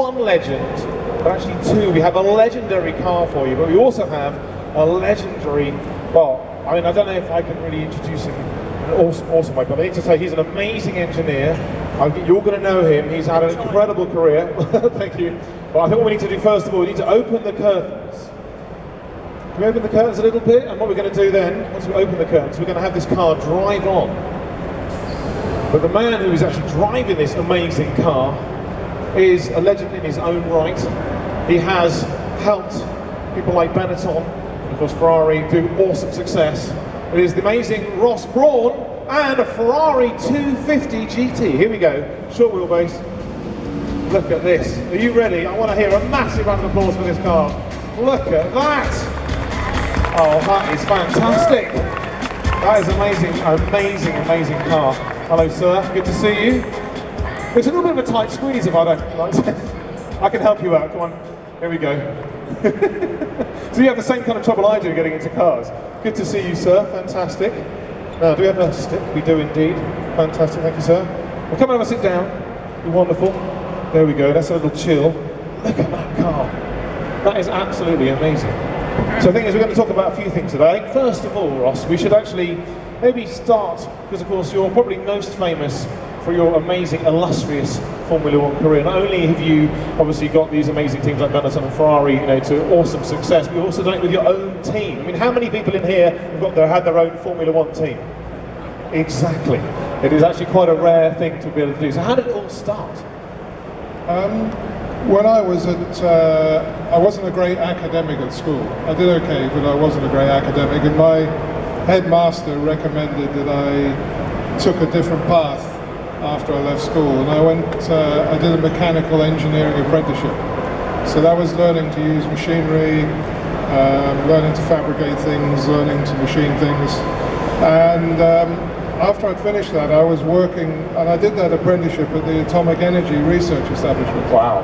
one legend, but actually two. We have a legendary car for you, but we also have a legendary, well, I mean, I don't know if I can really introduce him in an awesome way, but I need to say he's an amazing engineer. You're going to know him. He's had an incredible career. Thank you. But I think what we need to do first of all, we need to open the curtains. Can we open the curtains a little bit? And what we're going to do then, once we open the curtains, we're going to have this car drive on. But the man who is actually driving this amazing car is a legend in his own right. He has helped people like Benetton, and of course Ferrari, do awesome success. It is the amazing Ross Brawn and a Ferrari 250 GT. Here we go, short wheelbase. Look at this. Are you ready? I want to hear a massive round of applause for this car. Look at that! Oh, that is fantastic. That is amazing, amazing car. Hello, sir. Good to see you. It's a little bit of a tight squeeze if I don't like it. I can help you out. Come on. Here we go. So you have the same kind of trouble I do getting into cars. Good to see you, sir. Fantastic. Now, do we have a stick? We do indeed. Fantastic. Thank you, sir. Well, come over, sit down. You're wonderful. There we go. That's a little chill. Look at that car. That is absolutely amazing. So the thing is, we're going to talk about a few things today. First of all, Ross, we should actually maybe start, because of course you're probably most famous for your amazing, illustrious Formula One career. Not only have you obviously got these amazing teams like Benetton and Ferrari, you know, to awesome success, but you've also done it with your own team. I mean, how many people in here have had their own Formula One team? Exactly. It is actually quite a rare thing to be able to do. So how did it all start? When I was I wasn't a great academic at school. I did okay, but I wasn't a great academic, and my headmaster recommended that I took a different path after I left school, and I did a mechanical engineering apprenticeship. So that was learning to use machinery, learning to fabricate things, learning to machine things, and after I'd finished that, I was working, and I did that apprenticeship at the Atomic Energy Research Establishment. Wow.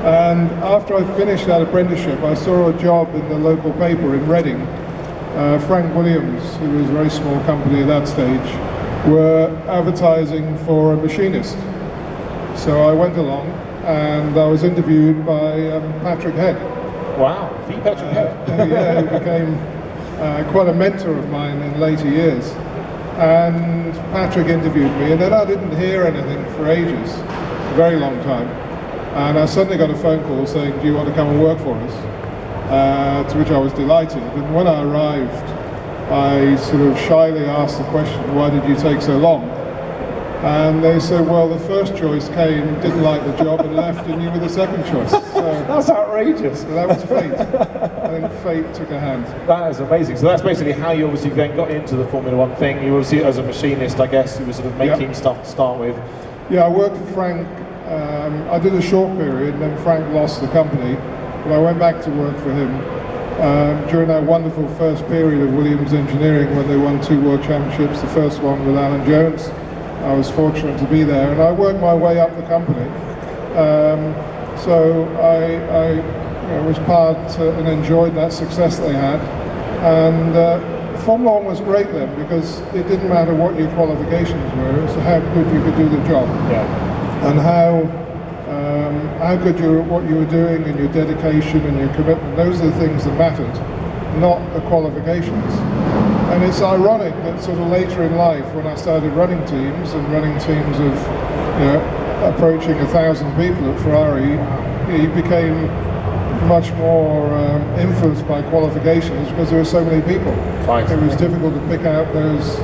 And after I finished that apprenticeship, I saw a job in the local paper in Reading. Frank Williams, who was a very small company at that stage, were advertising for a machinist. So I went along, and I was interviewed by Patrick Head. Wow, the Patrick Head. Yeah, he became quite a mentor of mine in later years. And Patrick interviewed me, and then I didn't hear anything for ages, a very long time. And I suddenly got a phone call saying, do you want to come and work for us? To which I was delighted. And when I arrived, I sort of shyly asked the question, why did you take so long? And they said, well, the first choice came, didn't like the job, and left, and you were the second choice. So that's outrageous. So that was fate. I think fate took a hand. That is amazing. So that's basically how you obviously then got into the Formula One thing. You obviously, as a machinist, I guess, you were sort of making stuff to start with. Yeah, I worked for Frank. I did a short period, and then Frank lost the company. But I went back to work for him during that wonderful first period of Williams Engineering, when they won 2 world championships, the first one with Alan Jones. I was fortunate to be there, and I worked my way up the company. So I was part and enjoyed that success they had. And Formula One was great then, because it didn't matter what your qualifications were, it was how good you could do the job. Yeah. And how good what you were doing, and your dedication and your commitment. Those are the things that mattered, not the qualifications. And it's ironic that sort of later in life, when I started running teams, and running teams of, you know, approaching 1,000 people at Ferrari, he became much more influenced by qualifications, because there were so many people. Right. It was difficult to pick out those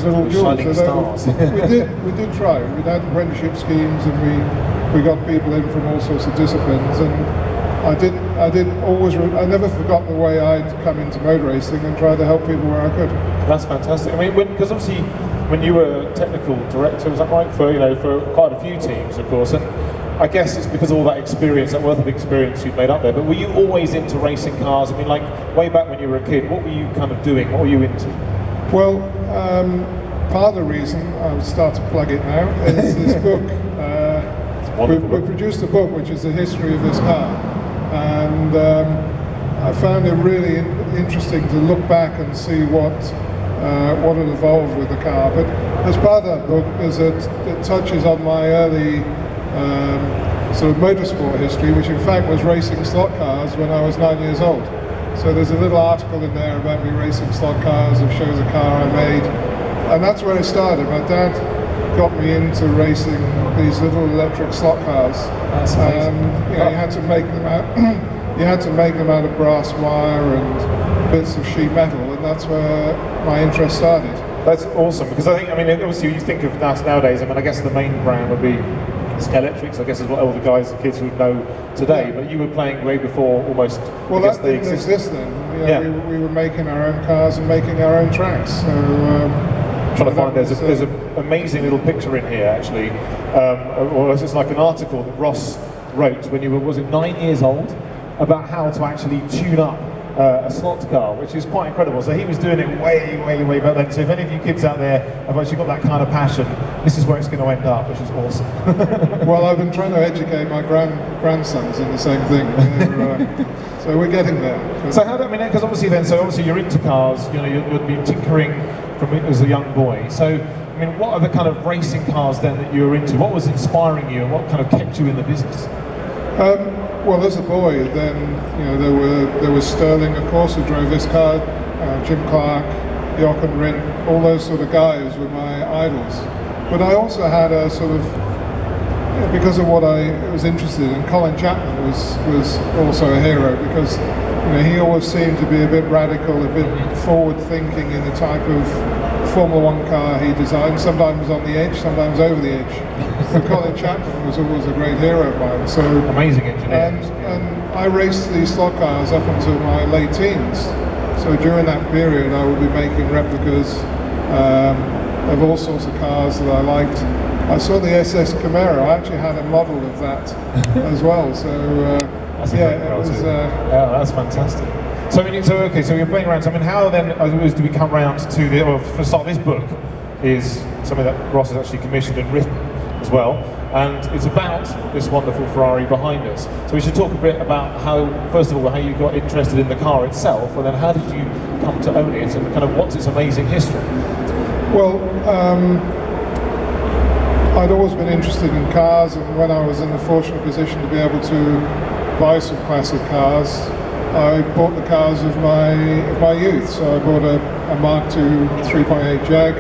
little jewels. Shining stars. we did try. We had apprenticeship schemes, and we got people in from all sorts of disciplines. And I never forgot the way I'd come into motor racing and try to help people where I could. That's fantastic. I mean, because obviously when you were technical director, was that right, for quite a few teams, of course, and I guess it's because of all that experience, that wealth of experience you've made up there. But were you always into racing cars? I mean, like way back when you were a kid, what were you kind of doing? What were you into? Well, part of the reason, I'll start to plug it now, is this book. We produced a book which is the history of this car. And I found it really interesting to look back and see what had evolved with the car. But as part of that book, it touches on my early sort of motorsport history, which in fact was racing slot cars when I was 9 years old. So there's a little article in there about me racing slot cars. It shows a car I made, and that's where it started. My dad got me into racing these little electric slot cars. That's amazing. You know, you had to make them out. You had to make them out of brass wire and bits of sheet metal, and that's where my interest started. That's awesome, because I mean, obviously you think of nowadays, I mean, I guess the main brand would be Electrics, I guess, is what all the guys and kids would know today, but you were playing way before almost. Well, that didn't exist then. You know, we were making our own cars and making our own tracks. So, trying to find, there's an amazing little picture in here, actually, or it's just like an article that Ross wrote when you were, was it 9 years old, about how to actually tune up a slot car, which is quite incredible. So he was doing it way back then. So if any of you kids out there have actually got that kind of passion, this is where it's going to end up, which is awesome. Well, I've been trying to educate my grandsons in the same thing. So we're getting there. So how do, I mean, because obviously you're into cars, you know, you'd be tinkering from as a young boy. So, I mean, what are the kind of racing cars then that you were into? What was inspiring you and what kind of kept you in the business? Well, as a boy, then, you know, there was Sterling, of course, who drove this car, Jim Clark, Jochen Rindt, all those sort of guys were my idols. But I also had a sort of, because of what I was interested in, Colin Chapman was also a hero, because, you know, he always seemed to be a bit radical, a bit forward-thinking in the type of Formula One car he designed, sometimes on the edge, sometimes over the edge. So Colin Chapman was always a great hero of mine. So amazing engineer. And I raced these slot cars up until my late teens. So during that period, I would be making replicas of all sorts of cars that I liked. I saw the SS Camaro. I actually had a model of that as well. So that's that's fantastic. So I mean, so you're playing around. So I mean, how then do we come around to the? Well, for start, this book is something that Ross has actually commissioned and written as well, and it's about this wonderful Ferrari behind us. So we should talk a bit about how, first of all, how you got interested in the car itself, and then how did you come to own it, and kind of what's its amazing history? Well, I'd always been interested in cars, and when I was in the fortunate position to be able to buy some classic cars, I bought the cars of my youth. So I bought a Mark II 3.8 Jag,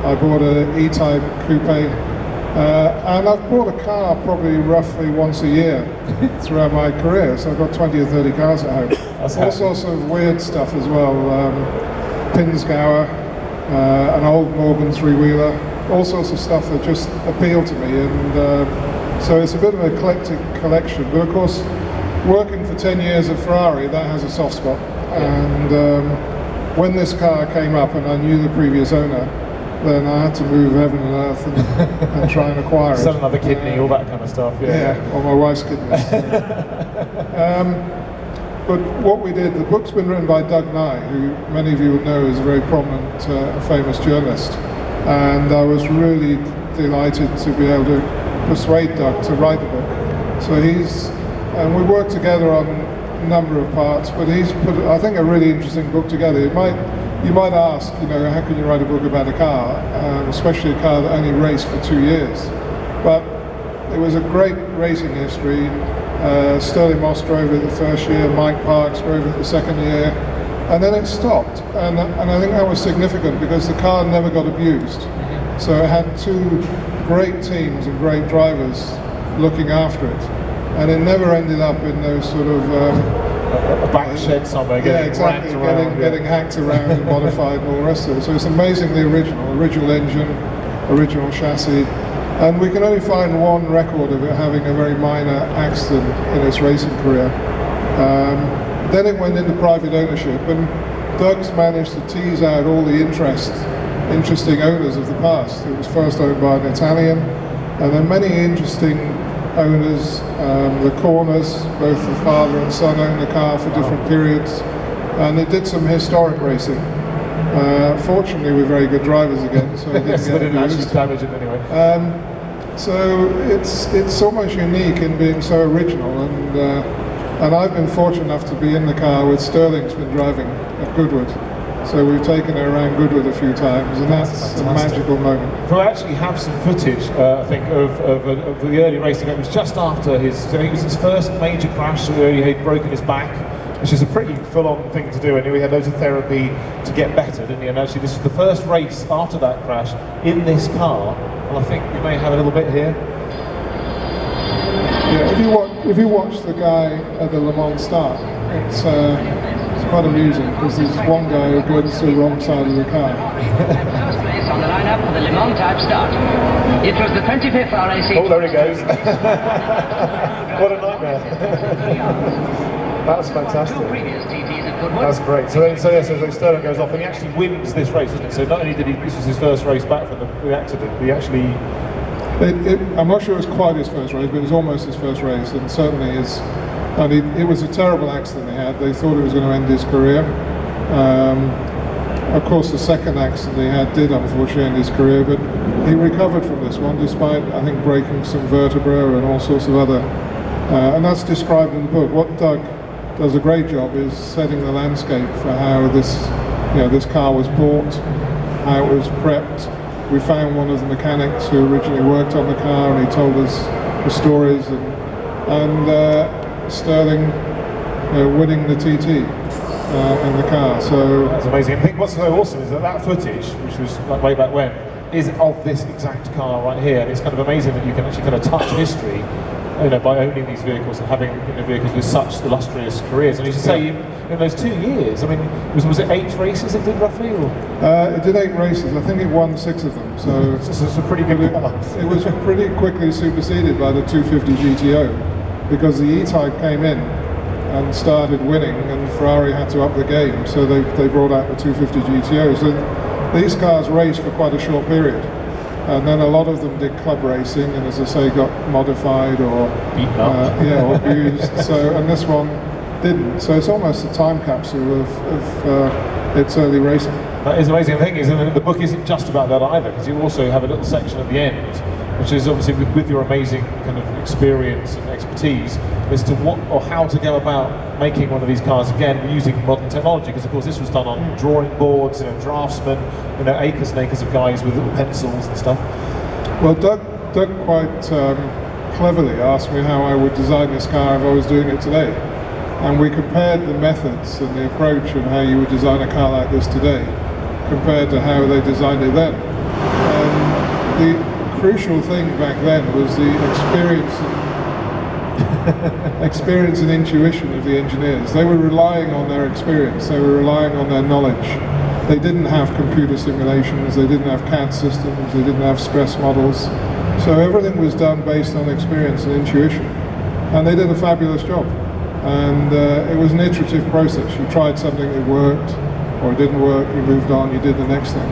I bought an E-Type Coupe, and I've bought a car probably roughly once a year throughout my career. So I've got 20 or 30 cars at home. All sorts of weird stuff as well. Pinzgauer, an old Morgan three-wheeler, all sorts of stuff that just appealed to me. And so it's a bit of an eclectic collection. But of course, working for 10 years at Ferrari, that has a soft spot. And when this car came up and I knew the previous owner, then I had to move heaven and earth and try and acquire it. Sell another kidney, all that kind of stuff. Yeah, or my wife's kidneys. But what we did, the book's been written by Doug Nye, who many of you would know is a very prominent, famous journalist. And I was really delighted to be able to persuade Doug to write the book. So and we worked together on a number of parts, but he's put, I think, a really interesting book together. You might ask, you know, how can you write a book about a car, especially a car that only raced for 2 years? But it was a great racing history. Sterling Moss drove it the first year, Mike Parks drove it the second year, and then it stopped. And I think that was significant because the car never got abused. So it had two great teams and great drivers looking after it. And it never ended up in those sort of a back shed somewhere, getting hacked around and modified and all the rest of it. So it's amazingly original engine, original chassis, and we can only find one record of it having a very minor accident in its racing career. Then it went into private ownership, and Doug's managed to tease out all the interesting owners of the past. It was first owned by an Italian, and then many interesting owners. The Corners, both the father and son, owned the car for different periods, and it did some historic racing. Fortunately, we're very good drivers again, so it didn't actually damage it anyway. So it's almost unique in being so original, and I've been fortunate enough to be in the car with Sterling's been driving at Goodwood, So we've taken her around Goodwood a few times, and that's a magical moment. We actually have some footage, I think, of the early racing. It was just after I think it was his first major crash, where he had broken his back, which is a pretty full-on thing to do. And he had loads of therapy to get better, didn't he? And actually, this was the first race after that crash in this car. And I think we may have a little bit here. Yeah, if you watch the guy at the Le Mans start, it's quite amusing because there's one guy who goes to the wrong side of the car. First place on the lineup for the Le Mans type start. It was the 25th RAC. Oh, there he goes. What a nightmare. That's fantastic. That's great. So Sterling goes off and he actually wins this race, doesn't it? So not only did he, this was his first race back from the accident, he actually... I'm not sure it was quite his first race, but it was almost his first race, and certainly his... And it was a terrible accident he had. They thought it was going to end his career. Of course, the second accident he had did unfortunately end his career, but he recovered from this one, despite, I think, breaking some vertebrae and all sorts of other... and that's described in the book. What Doug does a great job is setting the landscape for how this car was bought, how it was prepped. We found one of the mechanics who originally worked on the car, and he told us the stories, and Sterling winning the TT in the car. So that's amazing. I think what's so awesome is that footage, which was like way back when, is of this exact car right here, and it's kind of amazing that you can actually kind of touch history, by owning these vehicles and having vehicles with such illustrious careers. And you should say, in those 2 years, I mean, was it 8 races it did roughly? Or? It did 8 races. I think it won 6 of them. So this is a pretty good car. It was pretty quickly superseded by the 250 GTO, because the E-Type came in and started winning, and Ferrari had to up the game, so they brought out the 250 GTO. So these cars raced for quite a short period. And then a lot of them did club racing, and as I say, got modified or beaten up, or abused. So, and this one didn't. So it's almost a time capsule of its early racing. That is amazing. The thing is, the book isn't just about that either, because you also have a little section at the end, which is obviously with your amazing kind of experience and expertise as to what or how to go about making one of these cars again using modern technology, because of course this was done on drawing boards, draftsmen, acres and acres of guys with little pencils and stuff. Well, Doug quite cleverly asked me how I would design this car if I was doing it today, and we compared the methods and the approach of how you would design a car like this today compared to how they designed it then. And the crucial thing back then was the experience and intuition of the engineers. They were relying on their experience, they were relying on their knowledge. They didn't have computer simulations, they didn't have CAD systems, they didn't have stress models. So everything was done based on experience and intuition. And they did a fabulous job. And it was an iterative process. You tried something that worked, or it didn't work, you moved on, you did the next thing.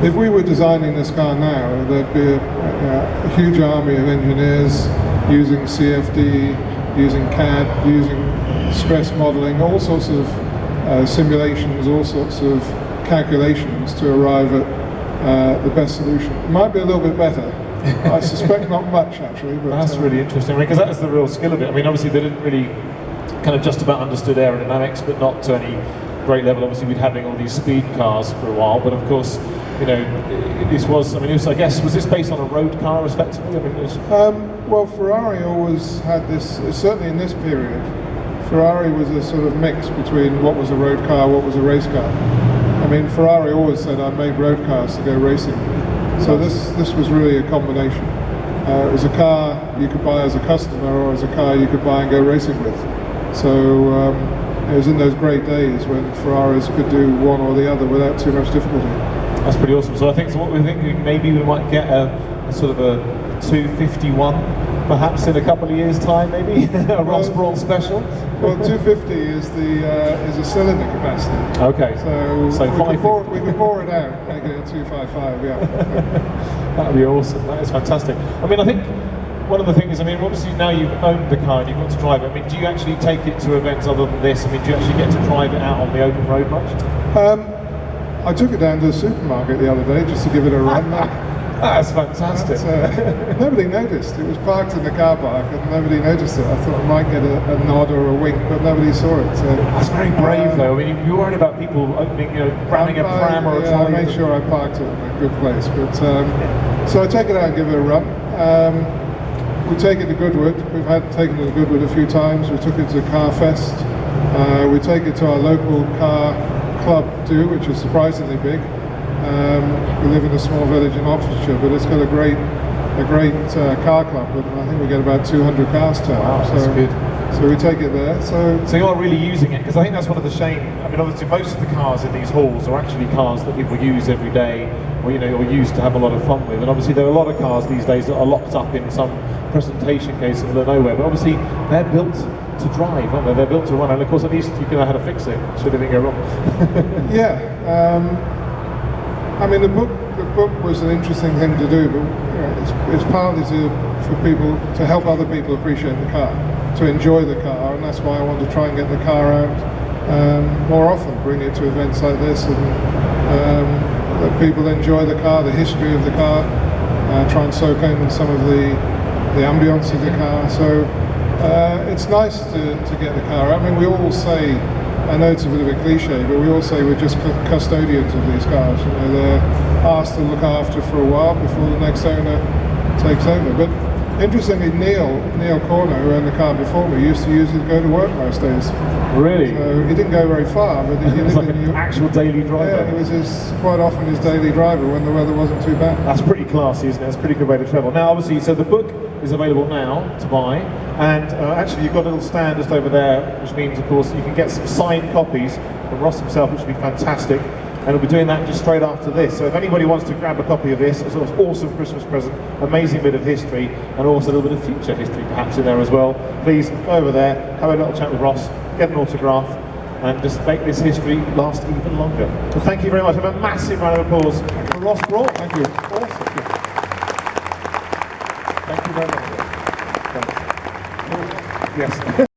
If we were designing this car now, there'd be a huge army of engineers using CFD, using CAD, using stress modeling, all sorts of simulations, all sorts of calculations to arrive at the best solution. It might be a little bit better. I suspect not much, actually. But that's really interesting, because that is the real skill of it. I mean, obviously they didn't really kind of just about understood aerodynamics, but not to any great level. Obviously we'd having all these speed cars for a while, but of course, this was, I guess, was this based on a road car effectively? Well, Ferrari always had this, certainly in this period, Ferrari was a sort of mix between what was a road car, what was a race car. I mean, Ferrari always said, I made road cars to go racing. So this was really a combination. It was a car you could buy as a customer, or as a car you could buy and go racing with. So it was in those great days when Ferraris could do one or the other without too much difficulty. That's pretty awesome. So I think what we're thinking, maybe we might get a sort of a 251, perhaps in a couple of years' time, maybe a Ross Brawn special. Well, 250 is a cylinder capacity. Okay. So we could bore it out, make it a 255. Yeah. That would be awesome. That is fantastic. I mean, I think one of the things, obviously now you've owned the car and you've got to drive it. Do you actually take it to events other than this? Do you actually get to drive it out on the open road much? I took it down to the supermarket the other day just to give it a run. That's fantastic. But, nobody noticed. It was parked in the car park and nobody noticed it. I thought I might get a nod or a wink, but nobody saw it. So, that's very brave though. I mean, you're worried about people opening, grabbing a pram or a trolley. I made sure I parked it in a good place. But so I take it out and give it a run. We take it to Goodwood. We've taken it to Goodwood a few times. We took it to Car Fest. We take it to our local car club too, which is surprisingly big. We live in a small village in Oxfordshire, but it's got a great car club. I think we get about 200 cars turned. Wow, that's good. So we take it there. So you are really using it, because I think that's one of the shame. I mean, obviously most of the cars in these halls are actually cars that people use every day, or or use to have a lot of fun with. And obviously there are a lot of cars these days that are locked up in some presentation case in the middle of nowhere. But obviously they're built to drive, aren't they? They're built to run, and of course at least you know how to fix it should anything go wrong. Yeah. I mean, the book was an interesting thing to do, but it's partly for people to help other people appreciate the car, to enjoy the car, and that's why I want to try and get the car out more often, bring it to events like this, and let people enjoy the car, the history of the car, try and soak in some of the ambience of the car. So it's nice to get the car out. I mean, we all say, I know it's a bit of a cliche, but we all say we're just custodians of these cars. They're asked to look after for a while before the next owner takes over. But interestingly, Neil Corner, who owned the car before me, used to use it to go to work most days. Really? So he didn't go very far, but he was like an actual daily driver. Yeah, it was quite often his daily driver when the weather wasn't too bad. That's pretty classy, isn't it? That's a pretty good way to travel. Now, obviously, so the book is available now to buy, and actually you've got a little stand just over there, which means, of course, you can get some signed copies from Ross himself, which would be fantastic. And we'll be doing that just straight after this. So if anybody wants to grab a copy of this, it's an awesome Christmas present, amazing bit of history, and also a little bit of future history perhaps in there as well. Please go over there, have a little chat with Ross, get an autograph, and just make this history last even longer. So thank you very much. Have a massive round of applause for Ross Brawn. Thank you. Awesome. Thank you very much. Thanks. Yes.